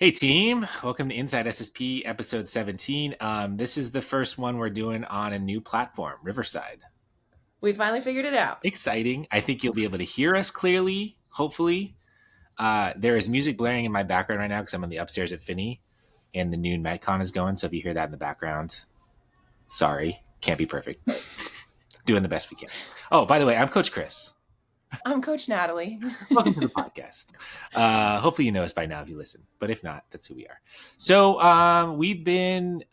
Hey team, welcome to Inside SSP episode 17. This is the first one we're doing on a new platform, Riverside. We finally figured it out. Exciting. I think you'll be able to hear us clearly, hopefully. There is music blaring in my background right now because I'm on the upstairs at Finney and the noon MetCon is going. So if you hear that in the background, sorry, can't be perfect, but doing the best we can. Oh, by the way, I'm Coach Chris. I'm Coach Natalie. Welcome to the podcast. Hopefully you know us by now if you listen, but if not, that's who we are. So we've been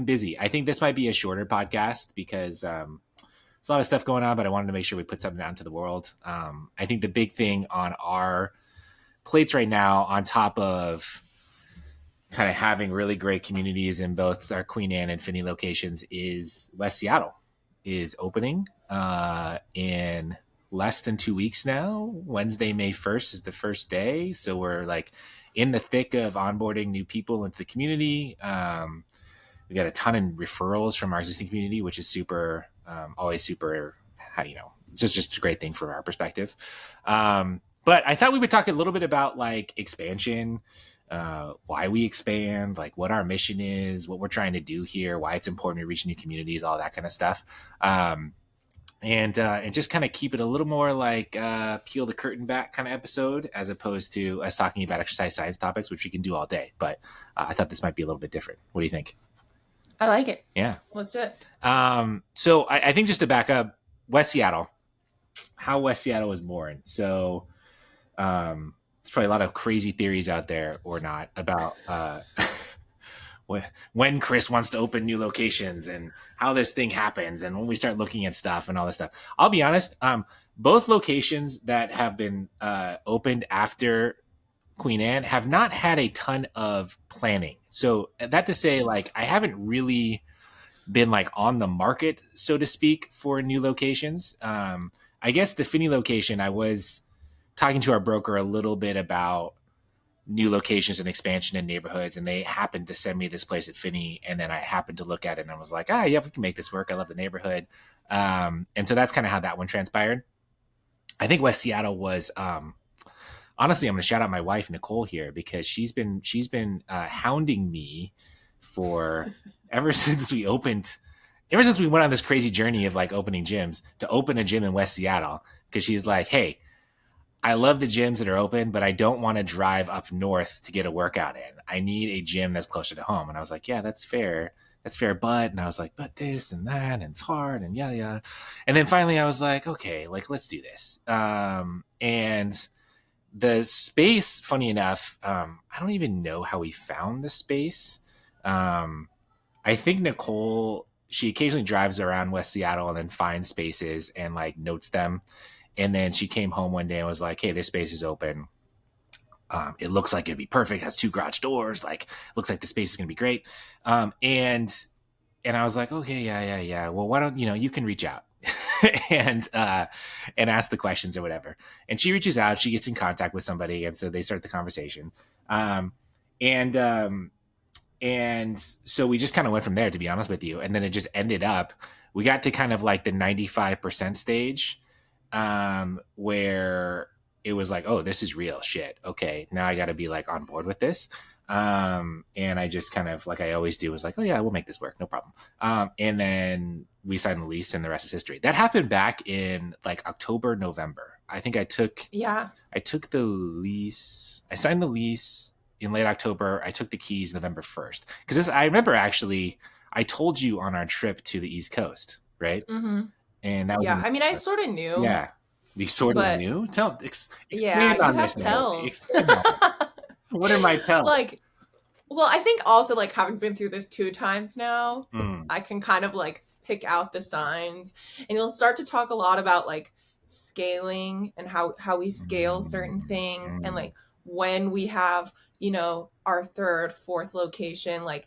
busy. I think this might be a shorter podcast because there's a lot of stuff going on, but I wanted to make sure we put something out into the world. I think the big thing on our plates right now, on top of kind of having really great communities in both our Queen Anne and Finney locations, is West Seattle is opening in less than 2 weeks now. Wednesday, May 1st is the first day. So we're like in the thick of onboarding new people into the community. We got a ton of referrals from our existing community, which is super, always super, just a great thing from our perspective. But I thought we would talk a little bit about like expansion, why we expand, like what our mission is, what we're trying to do here, why it's important to reach new communities, all that kind of stuff. And just kind of keep it a little more like peel the curtain back kind of episode, as opposed to us talking about exercise science topics, which we can do all day. But I thought this might be a little bit different. What do you think? I like it. Yeah. Let's do it. So I think just to back up, West Seattle, how West Seattle was born. So there's probably a lot of crazy theories out there or not about when Chris wants to open new locations and how this thing happens and when we start looking at stuff and all this stuff. I'll be honest, both locations that have been opened after Queen Anne have not had a ton of planning. So that to say, like, I haven't really been like on the market, so to speak, for new locations. I guess the Finney location, I was talking to our broker a little bit about new locations and expansion in neighborhoods, and they happened to send me this place at Finney, and then I happened to look at it and I was like, yeah, we can make this work. I love the neighborhood. And so that's kind of how that one transpired. I think West Seattle was honestly, I'm going to shout out my wife Nicole here, because she's been hounding me for ever since we went on this crazy journey of like opening gyms, to open a gym in West Seattle, because she's like, hey, I love the gyms that are open, but I don't want to drive up north to get a workout in. I need a gym that's closer to home. And I was like, yeah, that's fair. That's fair. And I was like, but this and that, and it's hard and yada, yada. And then finally I was like, okay, like, let's do this. And the space, funny enough, I don't even know how we found the space. I think Nicole, she occasionally drives around West Seattle and then finds spaces and like notes them. And then she came home one day and was like, hey, this space is open. It looks like it'd be perfect. It has 2 garage doors. Like, looks like the space is going to be great. And I was like, okay, yeah. Well, why don't, you can reach out and ask the questions or whatever. And she reaches out, she gets in contact with somebody. And so they start the conversation. And so we just kind of went from there, to be honest with you. And then it just ended up, we got to kind of like the 95% stage, where it was like, oh, this is real shit. Okay, now I got to be like on board with this. And I just kind of, like I always do, was like, oh yeah, we'll make this work, no problem. And then we signed the lease, and the rest is history. That happened back in like October, November. I think I took the lease. I signed the lease in late October. I took the keys November 1st. Because I remember actually, I told you on our trip to the East Coast, right? Mm-hmm. And that was I mean, I sort of knew. Yeah, you sort of knew. Yeah, you have tells. What are my tells? Like, well, I think also like having been through this 2 times now, I can kind of like pick out the signs, and you'll start to talk a lot about like scaling and how we scale certain things, and like when we have, our 3rd, 4th location, like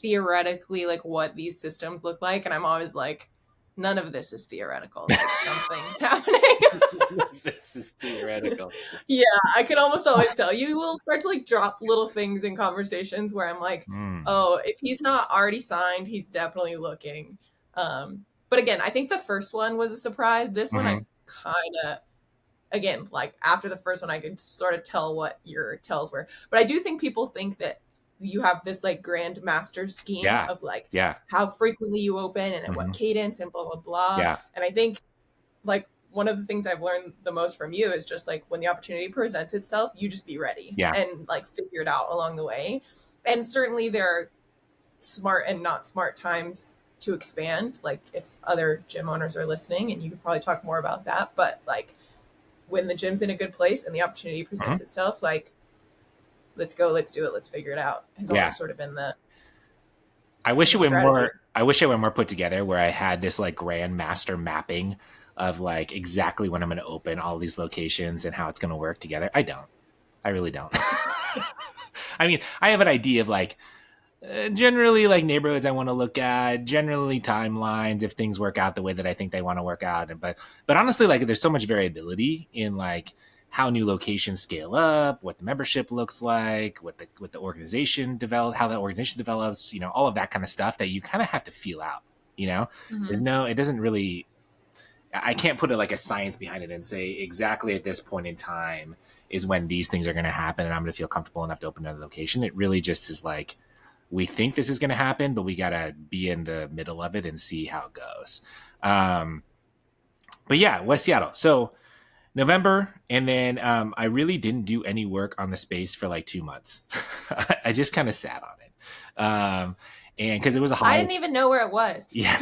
theoretically, like what these systems look like. And I'm always like, none of this is theoretical. Like, something's happening. This is theoretical. Yeah, I can almost always tell. You will start to like drop little things in conversations where I'm like, oh, if he's not already signed, he's definitely looking. But again, I think the first one was a surprise. This one I kind of again, like after the first one, I could sort of tell what your tells were. But I do think people think that you have this like grand master scheme Yeah. of like Yeah. how frequently you open and at what Hmm. cadence and blah blah blah. Yeah. And I think like one of the things I've learned the most from you is just like when the opportunity presents itself, you just be ready Yeah. and like figure it out along the way. And certainly there are smart and not smart times to expand. Like if other gym owners are listening, and you could probably talk more about that, but like when the gym's in a good place and the opportunity Hmm. presents itself, like let's go, let's do it, let's figure it out has Yeah. always sort of been I wish it the were strategy. more. I wish it were more put together, where I had this like grand master mapping of like exactly when I'm going to open all these locations and how it's going to work together. I don't. I really don't. I mean, I have an idea of like generally like neighborhoods I want to look at, generally timelines if things work out the way that I think they want to work out. And but honestly, like there's so much variability in like how new locations scale up, what the membership looks like, what the organization develop, how the organization develops, you know, all of that kind of stuff that you kind of have to feel out. You know, Mm-hmm. it doesn't really. I can't put like a science behind it and say exactly at this point in time is when these things are going to happen and I'm going to feel comfortable enough to open another location. It really just is like we think this is going to happen, but we got to be in the middle of it and see how it goes. Um, but yeah, West Seattle. So November, and then I really didn't do any work on the space for like 2 months. I just kind of sat on it, and because it was a I holiday. didn't even know where it was. Yeah,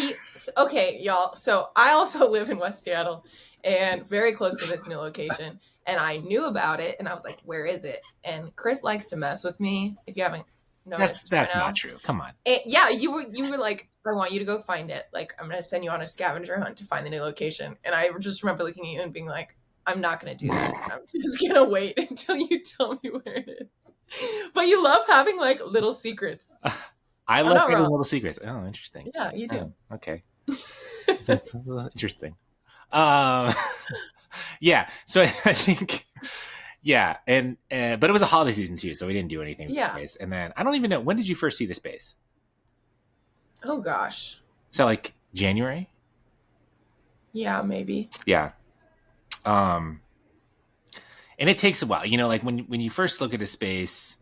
Okay, y'all. So I also live in West Seattle and very close to this new location. And I knew about it and I was like, where is it? And Chris likes to mess with me, if you haven't noticed by that's not now. true. Come on. Yeah, you were like, I want you to go find it. Like, I'm gonna send you on a scavenger hunt to find the new location. And I just remember looking at you and being like, I'm not gonna do that. I'm just gonna wait until you tell me where it is. But you love having like little secrets. I I'm love not getting wrong. little secrets. Oh, interesting. Yeah, you Oh, do. okay. That's interesting. Um, yeah. So I think, yeah, and but it was a holiday season too, so we didn't do anything with the Yeah. space. And then I don't even know when did you first see the space. Oh gosh. So like January. Yeah, maybe. Yeah. Um, and it takes a while, you know, like when you first look at a space,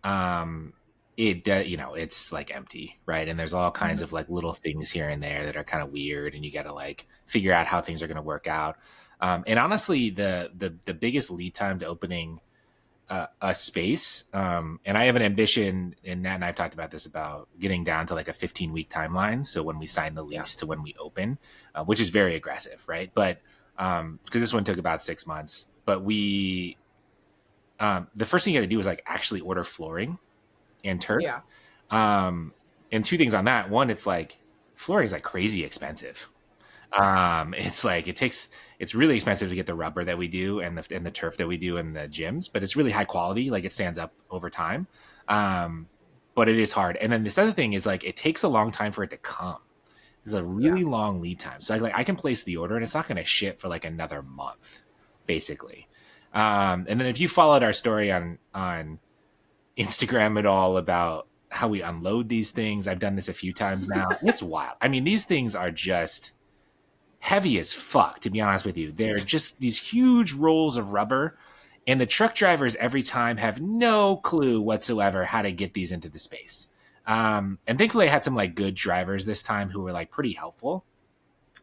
um, you know it's like empty, right? And there's all kinds Mhm. of like little things here and there that are kind of weird, and you got to like figure out how things are going to work out. And honestly, the biggest lead time to opening a space, and I have an ambition, and Nat and I've talked about this about getting down to like a 15-week timeline. So when we sign the Yeah. lease to when we open, which is very aggressive, right? But because this one took about 6 months, but we the first thing you got to do is like actually order flooring and turf. Yeah. Um, and two things on that. One, it's like flooring is like crazy expensive. It's like it's really expensive to get the rubber that we do and the turf that we do in the gyms, but it's really high quality. Like it stands up over time. Um, but it is hard. And then this other thing is like it takes a long time for it to come. There's a Yeah. really long lead time. So I can place the order and it's not going to ship for like another month, basically. And then if you followed our story on Instagram at all about how we unload these things, I've done this a few times now. It's wild. I mean, these things are just heavy as fuck, to be honest with you. They're just these huge rolls of rubber, and the truck drivers every time have no clue whatsoever how to get these into the space. And thankfully, I had some like good drivers this time who were like pretty helpful.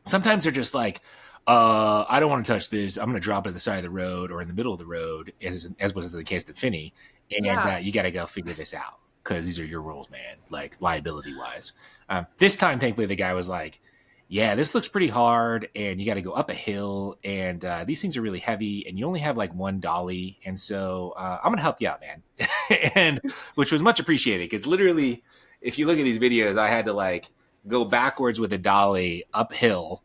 Sometimes they're just like, I don't want to touch this. I'm going to drop it at the side of the road or in the middle of the road, as was the case to Finney. And Yeah. you got to go figure this out because these are your rules, man, like liability wise. This time, thankfully, the guy was like, yeah, this looks pretty hard and you got to go up a hill and these things are really heavy and you only have like one dolly. And so I'm going to help you out, man. And which was much appreciated because literally, if you look at these videos, I had to like go backwards with a dolly uphill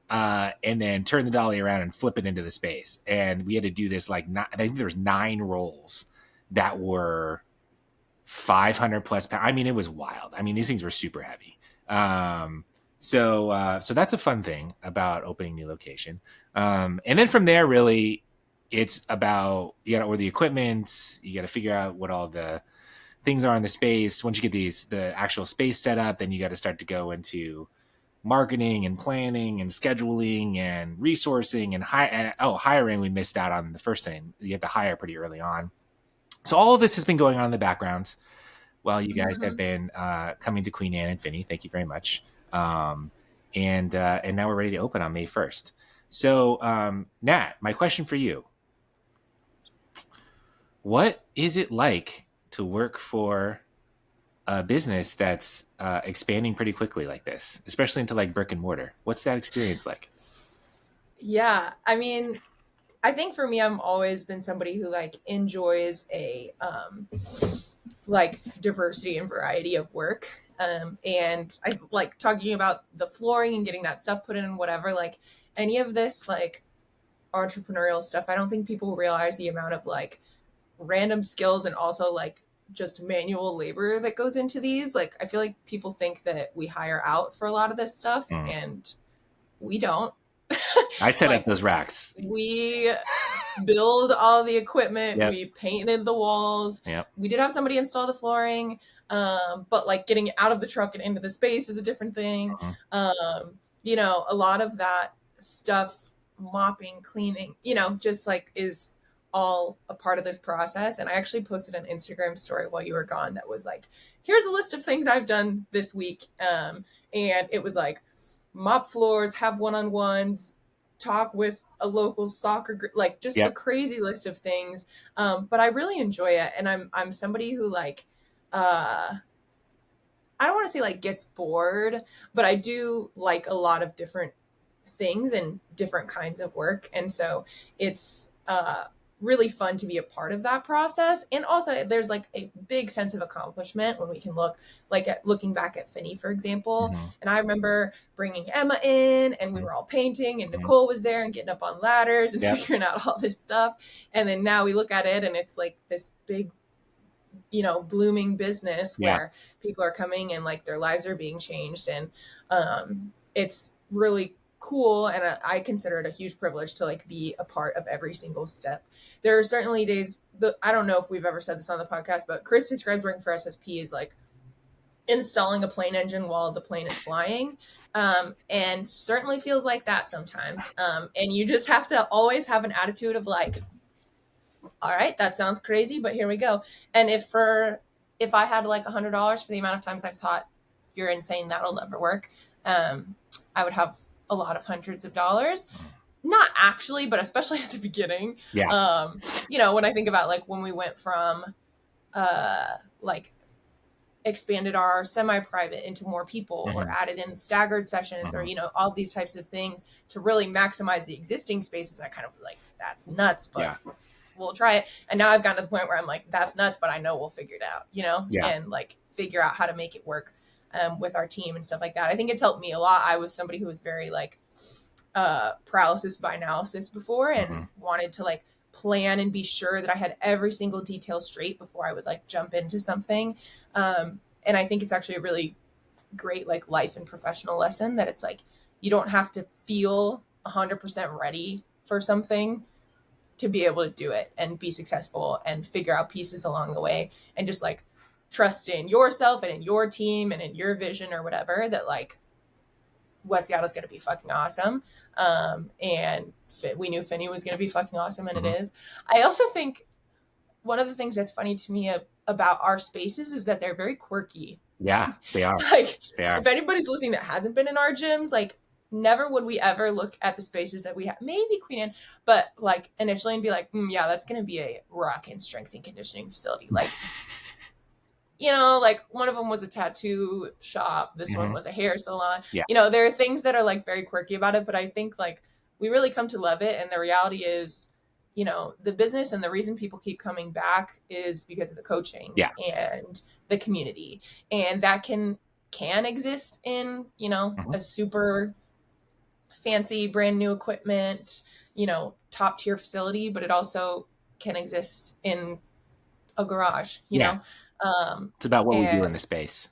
and then turn the dolly around and flip it into the space. And we had to do this like, I think there was 9 rolls that were 500 plus pounds. I mean, it was wild. I mean, these things were super heavy. So that's a fun thing about opening new location. And then from there, really, it's about you got to order the equipment. You got to figure out what all the things are in the space. Once you get the actual space set up, then you got to start to go into marketing and planning and scheduling and resourcing and hiring. We missed out on the first thing. You have to hire pretty early on. So all of this has been going on in the background while you guys have been coming to Queen Anne and Finney. Thank you very much. And now we're ready to open on May 1st. So Nat, my question for you: what is it like to work for a business that's expanding pretty quickly like this, especially into like brick and mortar? What's that experience like? Yeah, I mean, I think for me, I've always been somebody who like enjoys a like diversity and variety of work. And I like talking about the flooring and getting that stuff put in and whatever, like any of this like entrepreneurial stuff. I don't think people realize the amount of like random skills and also like just manual labor that goes into these. Like, I feel like people think that we hire out for a lot of this stuff and we don't. I set like, up those racks. We build all the equipment. Yep. We painted the walls. Yep. We did have somebody install the flooring. But like getting it out of the truck and into the space is a different thing. You know, a lot of that stuff, mopping, cleaning, you know, just like is all a part of this process. And I actually posted an Instagram story while you were gone that was like, here's a list of things I've done this week. And it was like mop floors, have one-on-ones, talk with a local soccer group, like just a crazy list of things. But I really enjoy it. And I'm somebody who like, I don't want to say like gets bored, but I do like a lot of different things and different kinds of work. And so it's really fun to be a part of that process. And also there's like a big sense of accomplishment when we can look like at looking back at Finney, for example. And I remember bringing Emma in and we were all painting and Nicole was there and getting up on ladders and figuring out all this stuff. And then now we look at it and it's like this big, you know, blooming business where people are coming and like their lives are being changed. And it's really cool. And I consider it a huge privilege to like be a part of every single step. There are certainly days that I don't know if we've ever said this on the podcast, but Chris describes working for SSP as like installing a plane engine while the plane is flying. And certainly feels like that sometimes. And you just have to always have an attitude of like, all right, that sounds crazy, but here we go. And if I had like $100 for the amount of times I've thought you're insane, that'll never work, I would have a lot of hundreds of dollars. Not actually, but especially at the beginning. You know, when I think about like when we went from like expanded our semi-private into more people or added in staggered sessions or, you know, all these types of things to really maximize the existing spaces, I kind of was like, that's nuts, but we'll try it. And now I've gotten to the point where I'm like, that's nuts, but I know we'll figure it out, you know, and like figure out how to make it work with our team and stuff like that. I think it's helped me a lot. I was somebody who was very like paralysis by analysis before and wanted to like plan and be sure that I had every single detail straight before I would like jump into something. And I think it's actually a really great like life and professional lesson that it's like, you don't have to feel 100% ready for something to be able to do it and be successful and figure out pieces along the way and just like trust in yourself and in your team and in your vision or whatever that like West Seattle's going to be fucking awesome. And we knew Finney was going to be fucking awesome and it is. I also think one of the things that's funny to me about our spaces is that they're very quirky. Yeah, they are. Like they are. If anybody's listening that hasn't been in our gyms, like never would we ever look at the spaces that we have, maybe Queen Anne, but like initially and be like, yeah, that's going to be a rock and strength and conditioning facility. Like, you know, like one of them was a tattoo shop. This one was a hair salon. You know, there are things that are like very quirky about it, but I think like we really come to love it. And the reality is, you know, the business and the reason people keep coming back is because of the coaching and the community. And that can exist in, you know, a super fancy brand new equipment, you know, top tier facility, but it also can exist in a garage, you know. It's about what we do in the space.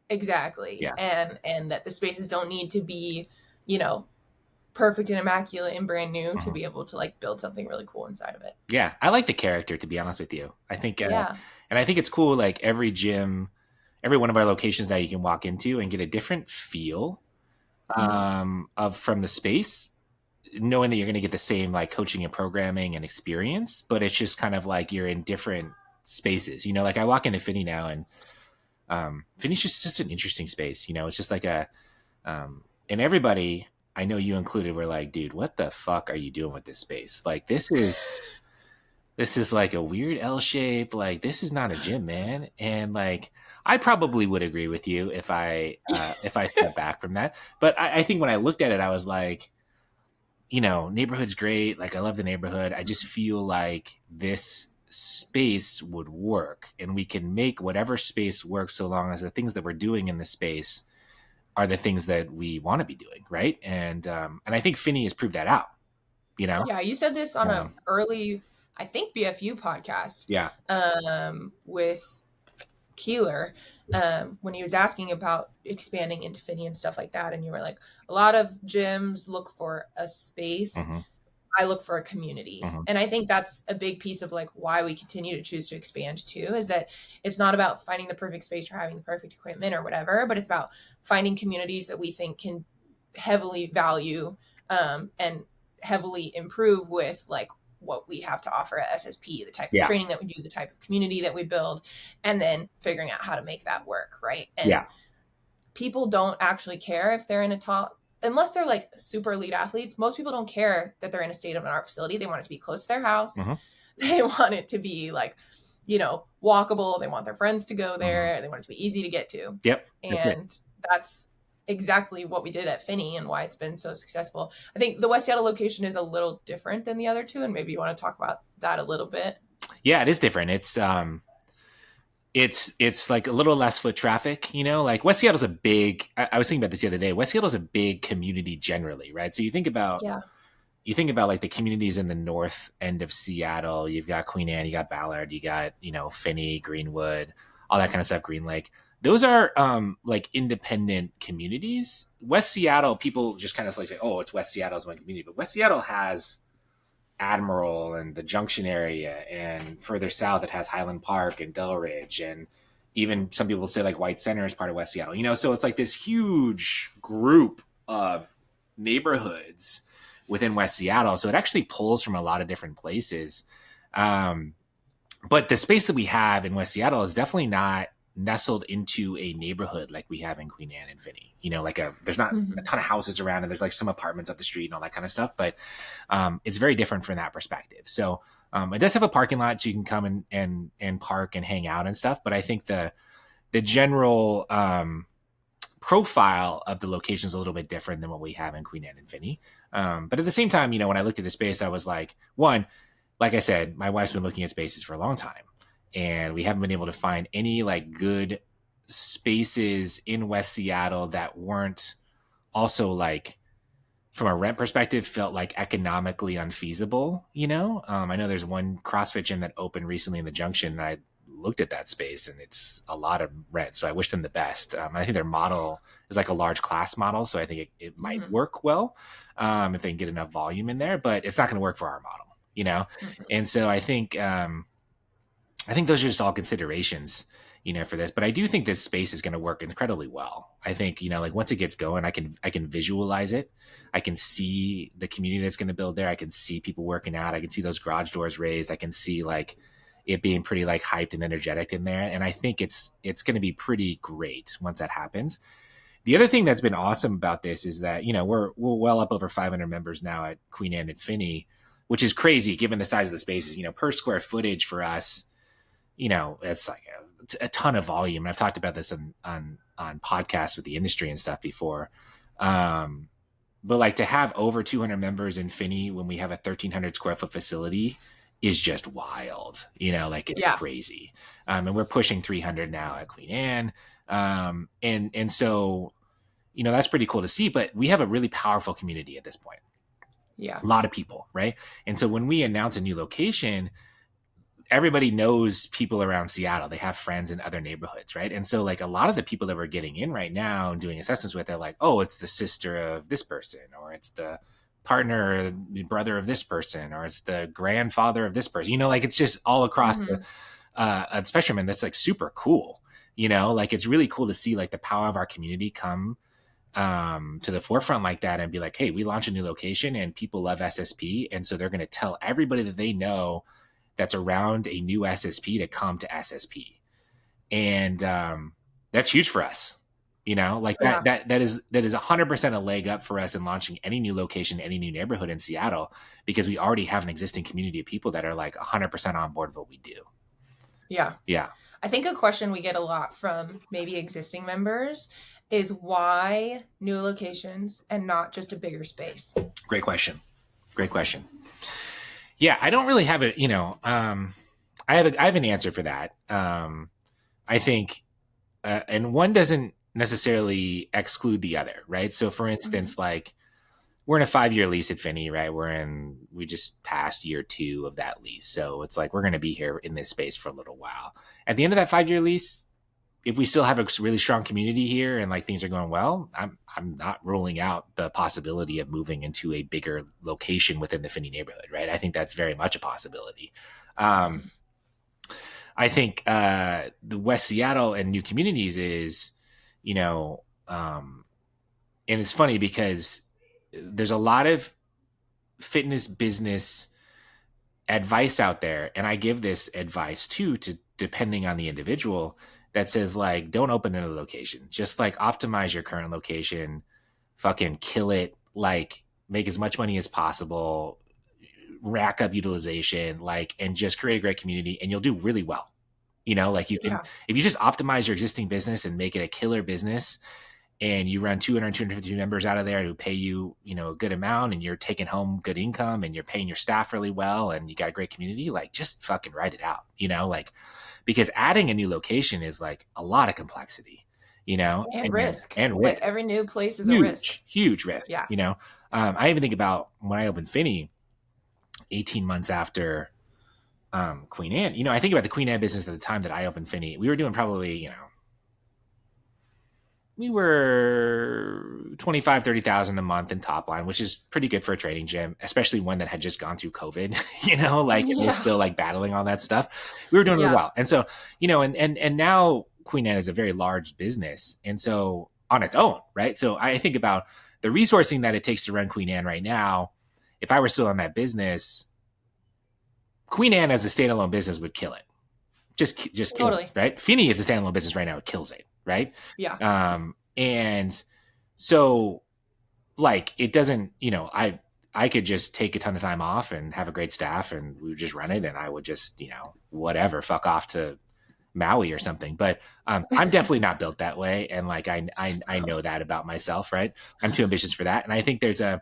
Exactly. And that the spaces don't need to be, you know, perfect and immaculate and brand new to be able to like build something really cool inside of it. Yeah. I like the character, to be honest with you. I think, and I think it's cool. Like every gym, every one of our locations now you can walk into and get a different feel of from the space, knowing that you're going to get the same like coaching and programming and experience, but it's just kind of like you're in different spaces. Like I walk into Finney now, and Finney's just an interesting space. It's just like and everybody, I know you included, were like, dude, what the fuck are you doing with this space? Like this is like a weird L shape. Like this is not a gym, man. And like I probably would agree with you if I step back from that. But I think when I looked at it, I was like, neighborhood's great. Like I love the neighborhood. I just feel like this space would work, and we can make whatever space work so long as the things that we're doing in the space are the things that we want to be doing, right? And I think Finney has proved that out. Yeah, you said this on an early, I think, BFU podcast. Yeah. With Keeler, when he was asking about expanding into Finney and stuff like that, and you were like, a lot of gyms look for a space. Mm-hmm. I look for a community. Mm-hmm. And I think that's a big piece of like why we continue to choose to expand too, is that it's not about finding the perfect space or having the perfect equipment or whatever, but it's about finding communities that we think can heavily value and heavily improve with like what we have to offer at SSP, the type of training that we do, the type of community that we build, and then figuring out how to make that work. Right. And people don't actually care if they're in a top, unless they're like super elite athletes. Most people don't care that they're in a state of an art facility. They want it to be close to their house. Mm-hmm. They want it to be like, walkable. They want their friends to go there. Mm-hmm. They want it to be easy to get to. Yep. And that's exactly what we did at Finney and why it's been so successful. I think the West Seattle location is a little different than the other two, and maybe you want to talk about that a little bit. Yeah, it is different. It's like a little less foot traffic, like West Seattle's a big, I was thinking about this the other day. West Seattle's a big community generally, right? So you think about like the communities in the north end of Seattle. You've got Queen Anne, you got Ballard, you got, Finney, Greenwood, all that kind of stuff, Green Lake. Those are like independent communities. West Seattle, people just kind of like say, oh, it's West Seattle's one community. But West Seattle has Admiral and the Junction area, and further south it has Highland Park and Delridge, and even some people say like White Center is part of West Seattle. So it's like this huge group of neighborhoods within West Seattle. So it actually pulls from a lot of different places. But the space that we have in West Seattle is definitely not nestled into a neighborhood like we have in Queen Anne and Finney. There's not a ton of houses around, and there's like some apartments up the street and all that kind of stuff, but it's very different from that perspective. So it does have a parking lot, so you can come and park and hang out and stuff. But I think the general profile of the location is a little bit different than what we have in Queen Anne and Finney. But at the same time, when I looked at the space, I was like, one, like I said, my wife's been looking at spaces for a long time, and we haven't been able to find any like good spaces in West Seattle that weren't also like, from a rent perspective, felt like economically unfeasible. I know there's one CrossFit gym that opened recently in the Junction, and I looked at that space, and it's a lot of rent. So I wish them the best. I think their model is like a large class model, so I think it might work well if they can get enough volume in there, but it's not going to work for our model, And so I think those are just all considerations, for this. But I do think this space is going to work incredibly well. I think, like once it gets going, I can visualize it. I can see the community that's going to build there. I can see people working out. I can see those garage doors raised. I can see like it being pretty like hyped and energetic in there. And I think it's going to be pretty great once that happens. The other thing that's been awesome about this is that, we're well up over 500 members now at Queen Anne and Finney, which is crazy given the size of the spaces. Per square footage for us, it's like a ton of volume. And I've talked about this on podcasts with the industry and stuff before. But like to have over 200 members in Finney when we have a 1,300 square foot facility is just wild. Like it's crazy. And we're pushing 300 now at Queen Anne. And so, that's pretty cool to see, but we have a really powerful community at this point. Yeah. A lot of people. Right. And so when we announce a new location, everybody knows people around Seattle. They have friends in other neighborhoods, right? And so like a lot of the people that we're getting in right now and doing assessments with, they're like, oh, it's the sister of this person, or it's the partner, or the brother of this person, or it's the grandfather of this person. Like it's just all across the spectrum, and that's like super cool. Like it's really cool to see like the power of our community come to the forefront like that and be like, hey, we launch a new location and people love SSP. And so they're going to tell everybody that they know that's around a new SSP to come to SSP. And that's huge for us. You know, like Yeah. that is 100% a leg up for us in launching any new location, any new neighborhood in Seattle, because we already have an existing community of people that are like 100% on board with what we do. Yeah. Yeah. I think a question we get a lot from maybe existing members is why new locations and not just a bigger space? Great question. Great question. Yeah, I don't really have a, I have an answer for that. I think, and one doesn't necessarily exclude the other, right? So for instance, like we're in a 5-year lease at Finney, right? We just passed year 2 of that lease. So it's like, we're going to be here in this space for a little while. At the end of that 5-year lease, if we still have a really strong community here and like things are going well, I'm not ruling out the possibility of moving into a bigger location within the Finney neighborhood, right? I think that's very much a possibility. I think the West Seattle and new communities is, and it's funny because there's a lot of fitness business advice out there, and I give this advice too, to depending on the individual, that says like, don't open another location, just like optimize your current location, fucking kill it, like make as much money as possible, rack up utilization, like, and just create a great community, and you'll do really well. Like you can, if you just optimize your existing business and make it a killer business, and you run 250 members out of there who pay you, a good amount, and you're taking home good income, and you're paying your staff really well, and you got a great community, like just fucking write it out, like, because adding a new location is like a lot of complexity, and risk. And risk. Like every new place is a risk. Huge risk. Yeah. I even think about when I opened Finney 18 months after Queen Anne. I think about the Queen Anne business at the time that I opened Finney. We were doing probably, we were 25, 30,000 a month in top line, which is pretty good for a training gym, especially one that had just gone through COVID, we're still like battling all that stuff. We were doing really well. And so, and now Queen Anne is a very large business. And so on its own, right? So I think about the resourcing that it takes to run Queen Anne right now. If I were still in that business, Queen Anne as a standalone business would kill it. Just kill it, right? Finney is a standalone business right now. It kills it. Right. Yeah. And so like, it doesn't, I could just take a ton of time off and have a great staff, and we would just run it, and I would just, whatever, fuck off to Maui or something. But I'm definitely not built that way. And like, I know that about myself, right? I'm too ambitious for that. And I think there's a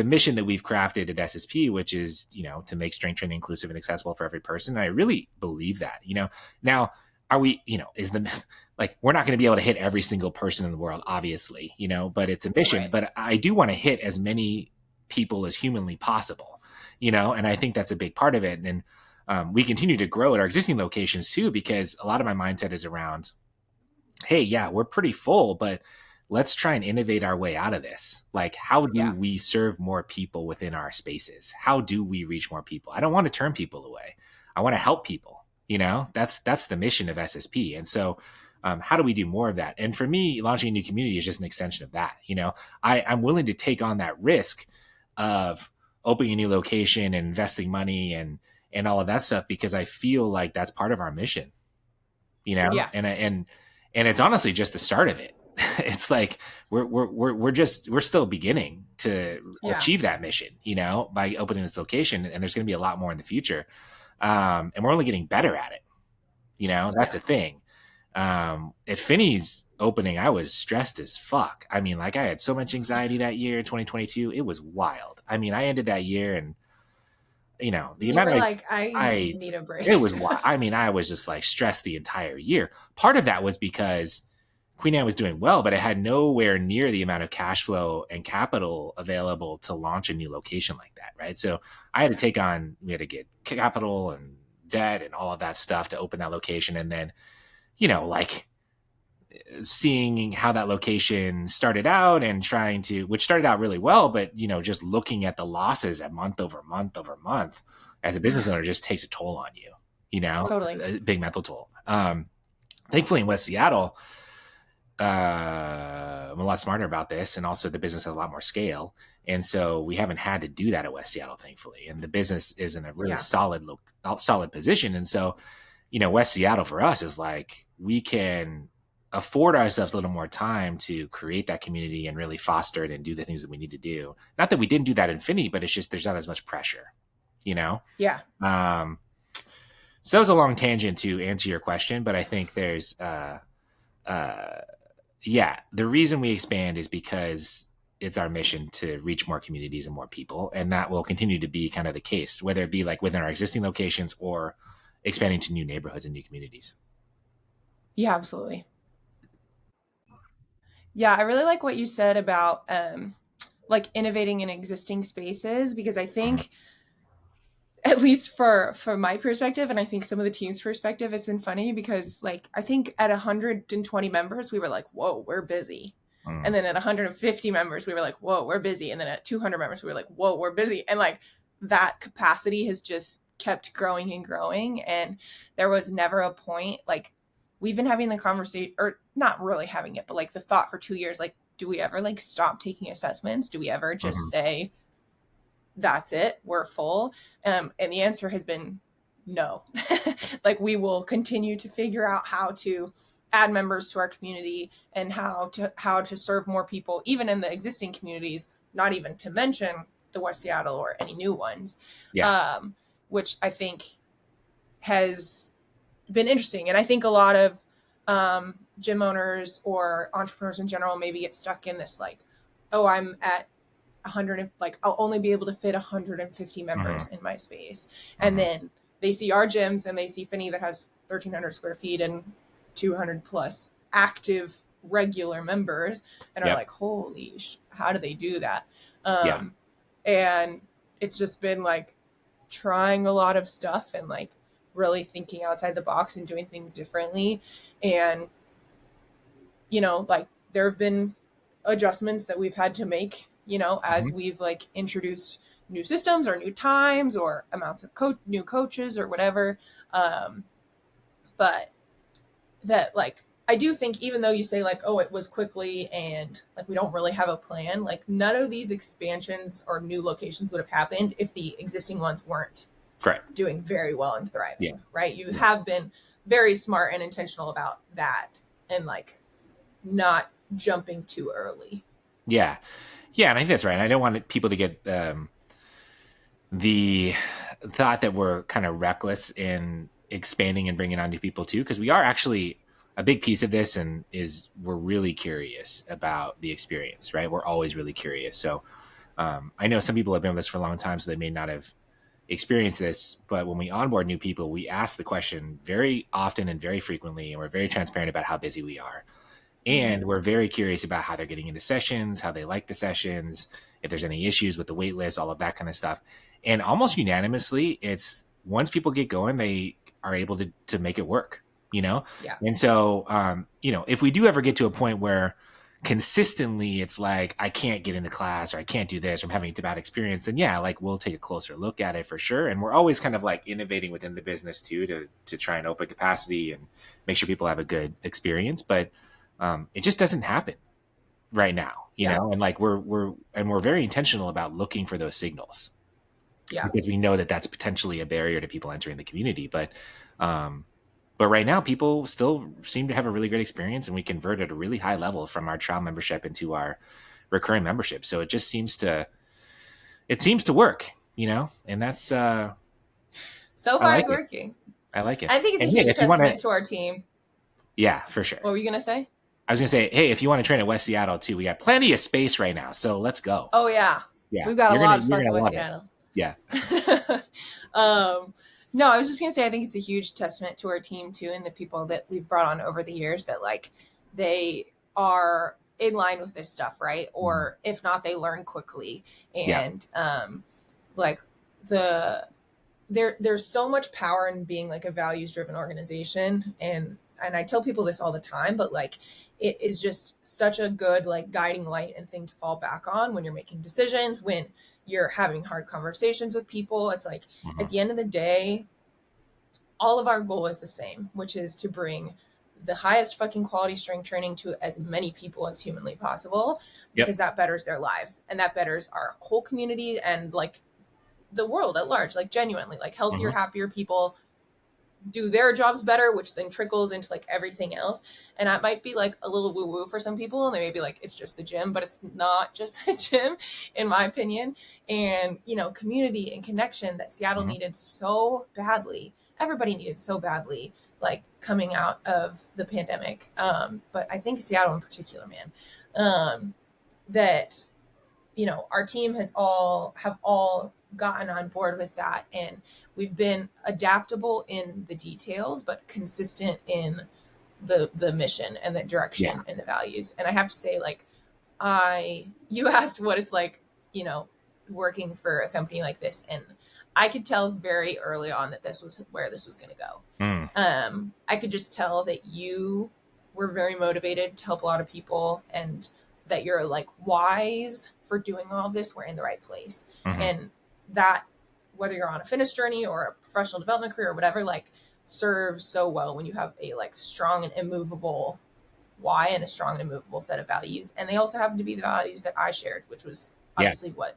mission that we've crafted at SSP, which is, to make strength training inclusive and accessible for every person. And I really believe that, now, are we, we're not going to be able to hit every single person in the world, obviously, but it's a mission. Right. But I do want to hit as many people as humanly possible, and I think that's a big part of it. And we continue to grow at our existing locations too, because a lot of my mindset is around, hey, yeah, we're pretty full, but let's try and innovate our way out of this. Like, how do we serve more people within our spaces? How do we reach more people? I don't want to turn people away. I want to help people. That's the mission of SSP. And so how do we do more of that? And for me, launching a new community is just an extension of that. I'm willing to take on that risk of opening a new location and investing money and all of that stuff, because I feel like that's part of our mission, and it's honestly just the start of it. It's like, we're still beginning to achieve that mission, by opening this location, and there's going to be a lot more in the future. And we're only getting better at it. That's a thing. At Finney's opening, I was stressed as fuck. I mean, like, I had so much anxiety that year in 2022. It was wild. I mean, I ended that year, and the amount of I need a break. It was wild. I mean, I was just like stressed the entire year. Part of that was because Queen Anne was doing well, but it had nowhere near the amount of cash flow and capital available to launch a new location like that, right? So we had to get capital and debt and all of that stuff to open that location. And then, seeing how that location started out and which started out really well, but, just looking at the losses at month over month over month as a business owner just takes a toll on you, Totally. A big mental toll. Thankfully in West Seattle, I'm a lot smarter about this, and also the business has a lot more scale, and so we haven't had to do that at West Seattle, thankfully. And the business is in a really Yeah. solid position, and so West Seattle for us is like we can afford ourselves a little more time to create that community and really foster it and do the things that we need to do. Not that we didn't do that in Infinity, but it's just there's not as much pressure, you know. Yeah. Um, so that was a long tangent to answer your question, but I think there's uh, yeah, the reason we expand is because it's our mission to reach more communities and more people, and that will continue to be kind of the case, whether it be like within our existing locations or expanding to new neighborhoods and new communities. Yeah, absolutely. Yeah, I really like what you said about like innovating in existing spaces, because I Mhm. think, at least for my perspective, and I think some of the team's perspective, it's been funny because like I think at 120 members we were like, whoa, we're busy. And Mhm. then at 150 members we were like, whoa, we're busy. And then at 200 members we were like, whoa, we're busy. And like that capacity has just kept growing and growing, and there was never a point, like we've been having the conversation, or not really having it, but like the thought for 2 years, like, do we ever like stop taking assessments? Do we ever just Mhm. say that's it, we're full? And the answer has been no. Like we will continue to figure out how to add members to our community and how to serve more people, even in the existing communities, not even to mention the West Seattle or any new ones, Yeah. um, which I think has been interesting. And I think a lot of gym owners or entrepreneurs in general maybe get stuck in this like, oh, I'm at 100, like I'll only be able to fit 150 members Mhm. in my space. And Mhm. then they see our gyms and they see Finney that has 1,300 square feet and 200 plus active regular members, and are Yep. like, holy how do they do that? Yeah. um and it's just been like trying a lot of stuff and like really thinking outside the box and doing things differently. And like there have been adjustments that we've had to make, as Mhm. we've like introduced new systems or new times or amounts of new coaches or whatever. um but that, like, I do think, even though you say like, oh, it was quickly and like we don't really have a plan, like none of these expansions or new locations would have happened if the existing ones weren't Correct. doing very well and Yeah. thriving, right? You Yeah. have been very smart and intentional about that, and like not jumping too early. Yeah. Yeah. And I think that's right. I don't want people to get the thought that we're kind of reckless in expanding and bringing on new people too, because we are actually a big piece of this, and is we're really curious about the experience, right? We're always really curious. So I know some people have been with us for a long time, so they may not have experienced this, but when we onboard new people, we ask the question very often and very frequently, and we're very transparent about how busy we are. Mm-hmm. And we're very curious about how they're getting into sessions, how they like the sessions, if there's any issues with the wait list, all of that kind of stuff. And almost unanimously, it's once people get going, they are able to make it work, you know? Yeah. And so, if we do ever get to a point where consistently it's like, I can't get into class, or I can't do this, or I'm having a bad experience, then yeah, like we'll take a closer look at it for sure. And we're always kind of like innovating within the business too, to try and open capacity and make sure people have a good experience. But it just doesn't happen right now, Yeah. and like we're very intentional about looking for those signals, Yeah. because we know that that's potentially a barrier to people entering the community. Um, but right now, people still seem to have a really great experience, and we convert at a really high level from our trial membership into our recurring membership. So it seems to work, and that's So I far like it's it. working. I like it. I think it's And a hey, huge if you want to, testament to our team. yeah, for sure. What were you gonna say? I was gonna say, hey, if you want to train at West Seattle too, we got plenty of space right now, so let's go. Oh yeah, Yeah, we've got a you're gonna lot of you're spots in gonna West love it. Seattle. Yeah. No, I was just gonna say I think it's a huge testament to our team too, and the people that we've brought on over the years, that like they are in line with this stuff, right? Mhm. Or if not, they learn quickly. Yeah. And like the there's so much power in being like a values driven organization, and I tell people this all the time, but like it is just such a good like guiding light and thing to fall back on when you're making decisions, when you're having hard conversations with people. It's like at Mhm. the end of the day, all of our goal is the same, which is to bring the highest fucking quality strength training to as many people as humanly possible, Yep. because that betters their lives and that betters our whole community and like the world at large. Like genuinely, like healthier, Mm-hmm. happier people do their jobs better, which then trickles into like everything else. And that might be like a little woo woo for some people, and they may be like, it's just the gym, but it's not just the gym, in my opinion. And, you know, community and connection that Seattle Mm-hmm. needed so badly, everybody needed so badly, like coming out of the pandemic. But I think Seattle in particular, man, that, you know, our team have all gotten on board with that, and we've been adaptable in the details but consistent in the mission and the Yeah. direction and the values. And I have to say, like, I you asked what it's like, you know, working for a company like this, and I could tell very early on that this was where this was going to go. Mm. I could just tell that you were very motivated to help a lot of people, and that you're like wise for doing all of this. We're in the right place. Mm-hmm. And that, whether you're on a fitness journey or a professional development career or whatever, like serves so well when you have a like strong and immovable why and a strong and immovable set of values. And they also happen to be the values that I shared, which was Yeah. obviously what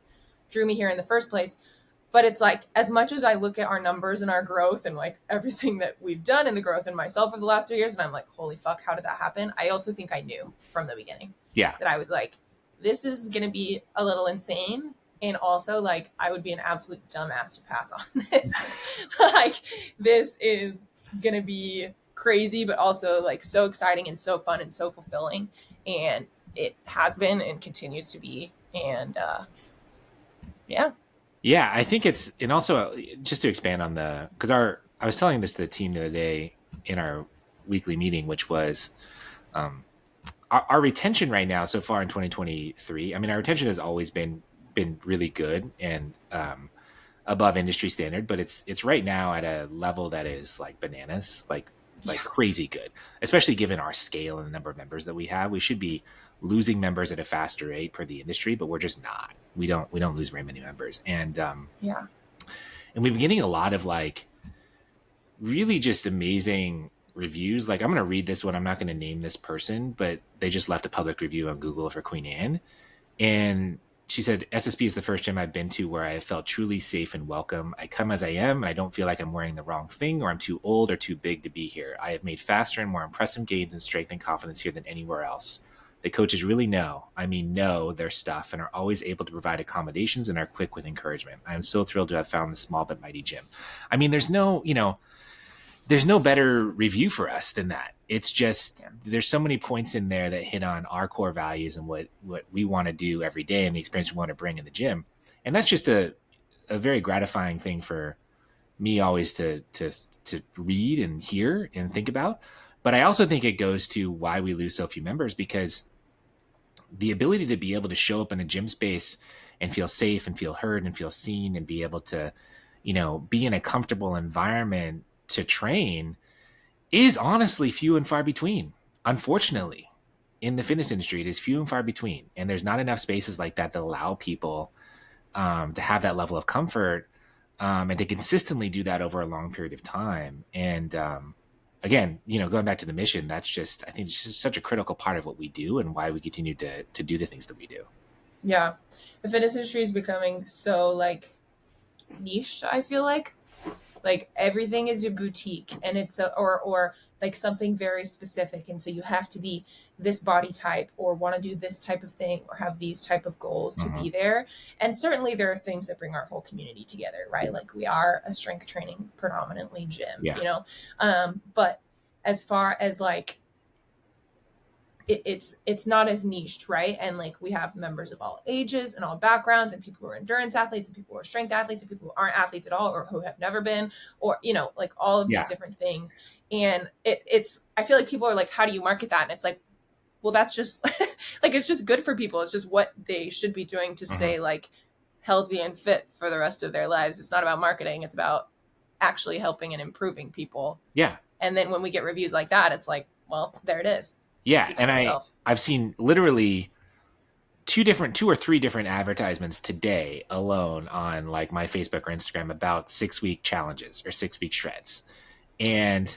drew me here in the first place. But it's like, as much as I look at our numbers and our growth and like everything that we've done in the growth in myself over the last 3 years, and I'm like, holy fuck, how did that happen? I also think I knew from the beginning Yeah. that I was like, this is going to be a little insane. And also, like, I would be an absolute dumbass to pass on this. Like, this is going to be crazy, but also like so exciting and so fun and so fulfilling. And it has been and continues to be. And yeah. Yeah, I think it's, and also just to expand on because I was telling this to the team the other day in our weekly meeting, which was our retention right now so far in 2023. I mean, our retention has always been really good and above industry standard, but it's right now at a level that is like bananas, like crazy good, especially given our scale and the number of members that we have. We should be losing members at a faster rate per the industry, but we're just not. We don't lose very many members, and Yeah. and we've been getting a lot of like really just amazing reviews. Like, I'm going to read this one. I'm not going to name this person, but they just left a public review on Google for Queen Anne, and she said, SSP is the first gym I've been to where I have felt truly safe and welcome. I come as I am, and I don't feel like I'm wearing the wrong thing or I'm too old or too big to be here. I have made faster and more impressive gains in strength and confidence here than anywhere else. The coaches really know their stuff and are always able to provide accommodations and are quick with encouragement. I am so thrilled to have found this small but mighty gym. I mean, there's no better review for us than that. It's just, there's so many points in there that hit on our core values and what we want to do every day and the experience we want to bring in the gym. And that's just a very gratifying thing for me always to read and hear and think about. But I also think it goes to why we lose so few members, because the ability to be able to show up in a gym space and feel safe and feel heard and feel seen and be able to, be in a comfortable environment to train is honestly few and far between. Unfortunately, in the fitness industry, it is few and far between. And there's not enough spaces like that allow people to have that level of comfort and to consistently do that over a long period of time. And again, going back to the mission, I think it's just such a critical part of what we do and why we continue to do the things that we do. Yeah. The fitness industry is becoming so like niche, I feel like everything is a boutique, and it's or like something very specific, and so you have to be this body type or want to do this type of thing or have these type of goals to be there. And certainly there are things that bring our whole community together, right? Like, we are a strength training predominantly gym, but as far as like it's not as niched, right? And like, we have members of all ages and all backgrounds, and people who are endurance athletes and people who are strength athletes and people who aren't athletes at all or who have never been, or like all of these different things. And it's I feel like people are like, how do you market that? And it's like, well, that's just like, it's just good for people. It's just what they should be doing to stay like healthy and fit for the rest of their lives. It's not about marketing. It's about actually helping and improving people. Yeah. And then when we get reviews like that, it's like, well, there it is. Yeah. And I've seen literally two or three different advertisements today alone on like my Facebook or Instagram about 6-week challenges or 6-week shreds. And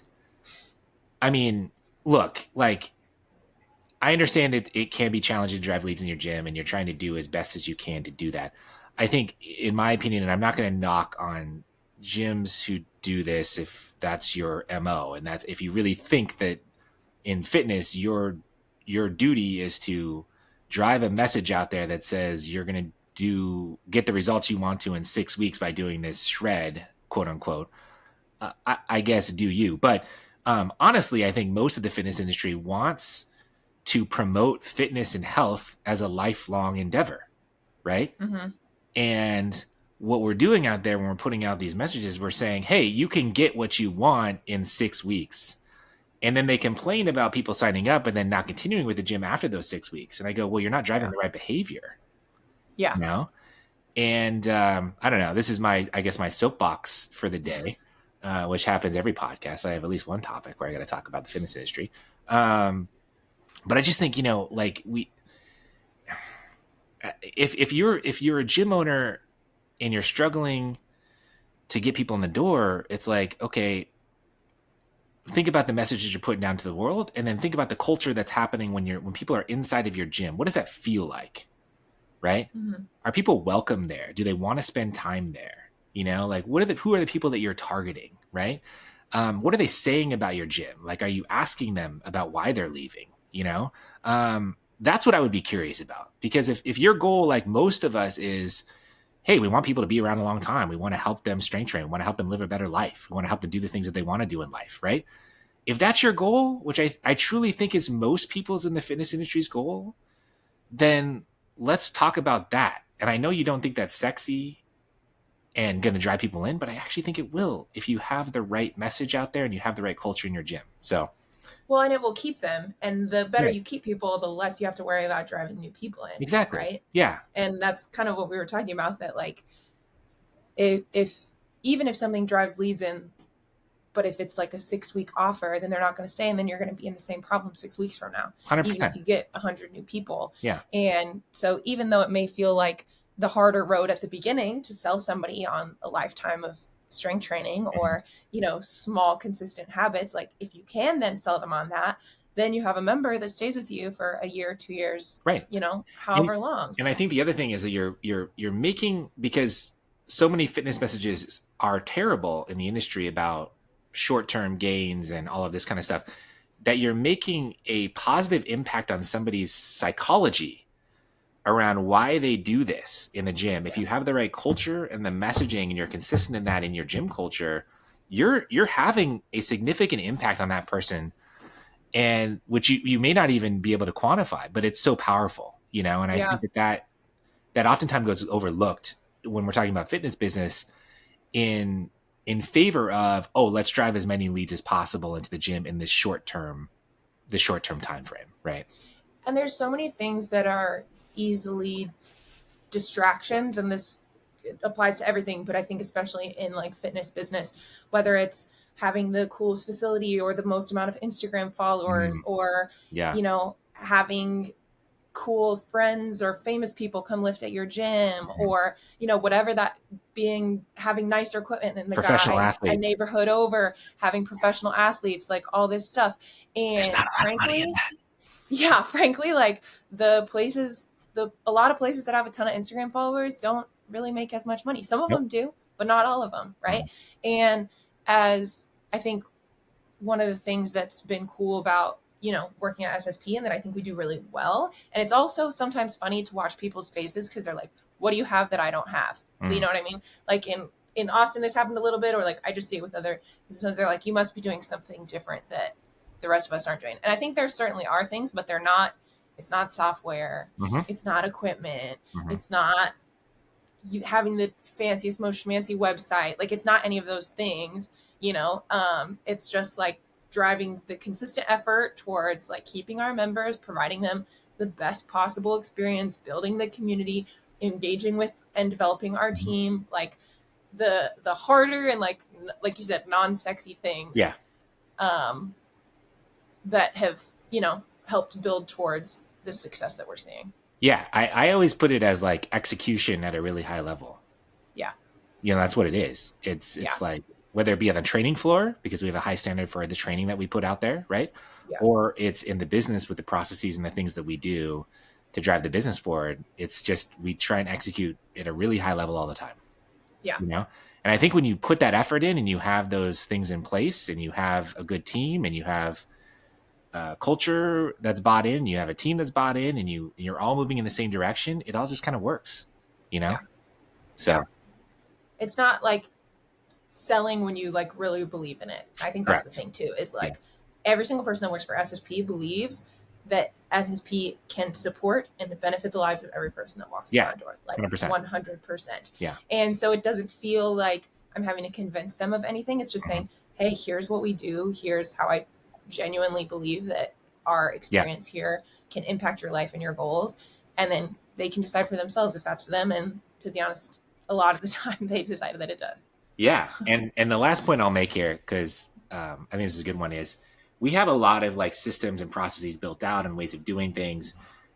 I mean, look, like, I understand it can be challenging to drive leads in your gym, and you're trying to do as best as you can to do that. I think, in my opinion, and I'm not going to knock on gyms who do this if that's your MO, and that's if you really think that in fitness your duty is to drive a message out there that says you're going to get the results you want to in 6 weeks by doing this shred, quote unquote. I guess do you, but honestly, I think most of the fitness industry wants to promote fitness and health as a lifelong endeavor, right? Mm-hmm. And what we're doing out there when we're putting out these messages, we're saying, hey, you can get what you want in 6 weeks. And then they complain about people signing up and then not continuing with the gym after those 6 weeks. And I go, well, you're not driving the right behavior. Yeah. You know? And I don't know. This is my soapbox for the day, which happens every podcast. I have at least one topic where I got to talk about the fitness industry. But I just think, like if you're a gym owner and you're struggling to get people in the door, it's like, okay, think about the messages you're putting down to the world, and then think about the culture that's happening when people are inside of your gym. What does that feel like? Right? Mm-hmm. Are people welcome there? Do they want to spend time there? Like who are the people that you're targeting? Right? What are they saying about your gym? Like, are you asking them about why they're leaving? That's what I would be curious about, because if your goal, like most of us, is, hey, we want people to be around a long time. We want to help them strength train. We want to help them live a better life. We want to help them do the things that they want to do in life, right? If that's your goal, which I truly think is most people's in the fitness industry's goal, then let's talk about that. And I know you don't think that's sexy and going to drive people in, but I actually think it will if you have the right message out there and you have the right culture in your gym. So, well, and it will keep them. And the better you keep people, the less you have to worry about driving new people in. Exactly. Right? Yeah. And that's kind of what we were talking about, that like, if even if something drives leads in, but if it's like a 6-week offer, then they're not going to stay. And then you're going to be in the same problem 6 weeks from now, 100%. even if you get 100 new people. Yeah. And so even though it may feel like the harder road at the beginning to sell somebody on a lifetime of strength training or, small consistent habits, like if you can then sell them on that, then you have a member that stays with you for a year, 2 years, right? However long. And I think the other thing is that you're making, because so many fitness messages are terrible in the industry about short-term gains and all of this kind of stuff, that you're making a positive impact on somebody's psychology around why they do this in the gym. If you have the right culture and the messaging and you're consistent in that in your gym culture, you're having a significant impact on that person, and which you may not even be able to quantify, but it's so powerful, and I think that oftentimes goes overlooked when we're talking about fitness business in favor of, let's drive as many leads as possible into the gym in the short term time frame, right? And there's so many things that are easily distractions, and this applies to everything, but I think especially in like fitness business, whether it's having the coolest facility or the most amount of Instagram followers, or having cool friends or famous people come lift at your gym, or whatever that having nicer equipment than the professional guy athlete, a neighborhood over, having professional athletes, like all this stuff. And frankly, like a lot of places that have a ton of Instagram followers don't really make as much money. Some of them do, but not all of them, right? And as I think one of the things that's been cool about working at SSP, and that I think we do really well, and it's also sometimes funny to watch people's faces, because they're like, what do you have that I don't have? You know what I mean? Like in Austin, this happened a little bit, or like I just see it with other businesses. They're like, you must be doing something different that the rest of us aren't doing. And I think there certainly are things, but they're not. It's not software. It's not equipment. It's not you having the fanciest, most schmancy website. Like, it's not any of those things, it's just like driving the consistent effort towards like keeping our members, providing them the best possible experience, building the community, engaging with and developing our team, like the harder and like you said, non-sexy things. That have, helped build towards the success that we're seeing. Yeah. I always put it as like execution at a really high level. Yeah. That's what it is. It's like whether it be on the training floor, because we have a high standard for the training that we put out there, right? Yeah. Or it's in the business with the processes and the things that we do to drive the business forward. It's just, we try and execute at a really high level all the time. Yeah. You know? And I think when you put that effort in and you have those things in place and you have a good team and you have culture that's bought in, you have a team that's bought in, and you're all moving in the same direction, it all just kind of works, you know? Yeah. So Yeah. It's not like selling when you like really believe in it. I think that's correct. the thing too, is like every single person that works for SSP believes that SSP can support and benefit the lives of every person that walks through our door. Like 100%. 100%. Yeah. And so it doesn't feel like I'm having to convince them of anything. It's just saying, hey, here's what we do. Here's how I genuinely believe that our experience here can impact your life and your goals. And then they can decide for themselves if that's for them. And to be honest, a lot of the time they decided that it does. Yeah. And the last point I'll make here, because I think this is a good one, is we have a lot of like systems and processes built out and ways of doing things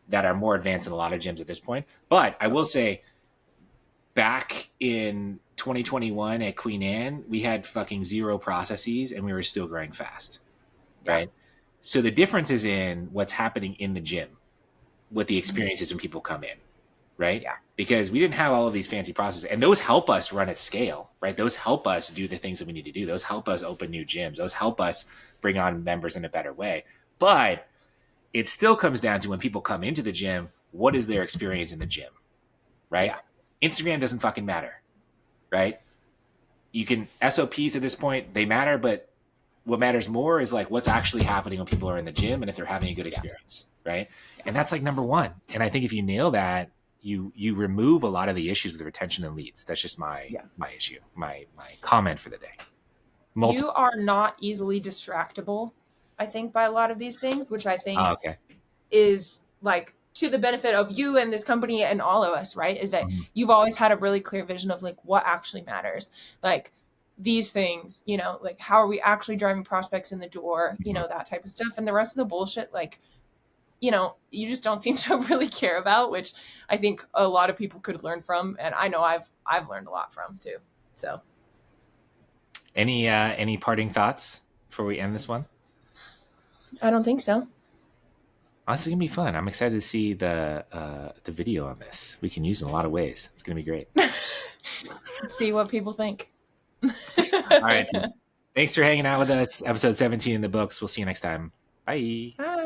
that are more advanced in a lot of gyms at this point. But I will say, back in 2021 at Queen Anne, we had fucking zero processes and we were still growing fast. Right. So the difference is in what's happening in the gym, what the experience is when people come in. Right. Yeah. Because we didn't have all of these fancy processes, and those help us run at scale, right? Those help us do the things that we need to do. Those help us open new gyms. Those help us bring on members in a better way. But it still comes down to when people come into the gym, what is their experience in the gym, right? Yeah. Instagram doesn't fucking matter, right? You can SOPs at this point, they matter, but what matters more is like what's actually happening when people are in the gym and if they're having a good experience, right? And that's like number one. And I think if you nail that, you remove a lot of the issues with retention and leads. That's just my issue, my comment for the day. You are not easily distractible, I think, by a lot of these things, which I think is like to the benefit of you and this company and all of us, right? Is that you've always had a really clear vision of like what actually matters. Like these things, you know, like how are we actually driving prospects in the door, you know, that type of stuff. And the rest of the bullshit, like, you know, you just don't seem to really care about, which I think a lot of people could learn from. And I know I've learned a lot from too. So any parting thoughts before we end this one? I don't think so. Oh, this is gonna be fun. I'm excited to see the video on this. We can use it in a lot of ways. It's gonna be great. Let's see what people think. All right. Thanks for hanging out with us. Episode 17 in the books. We'll see you next time. Bye. Bye.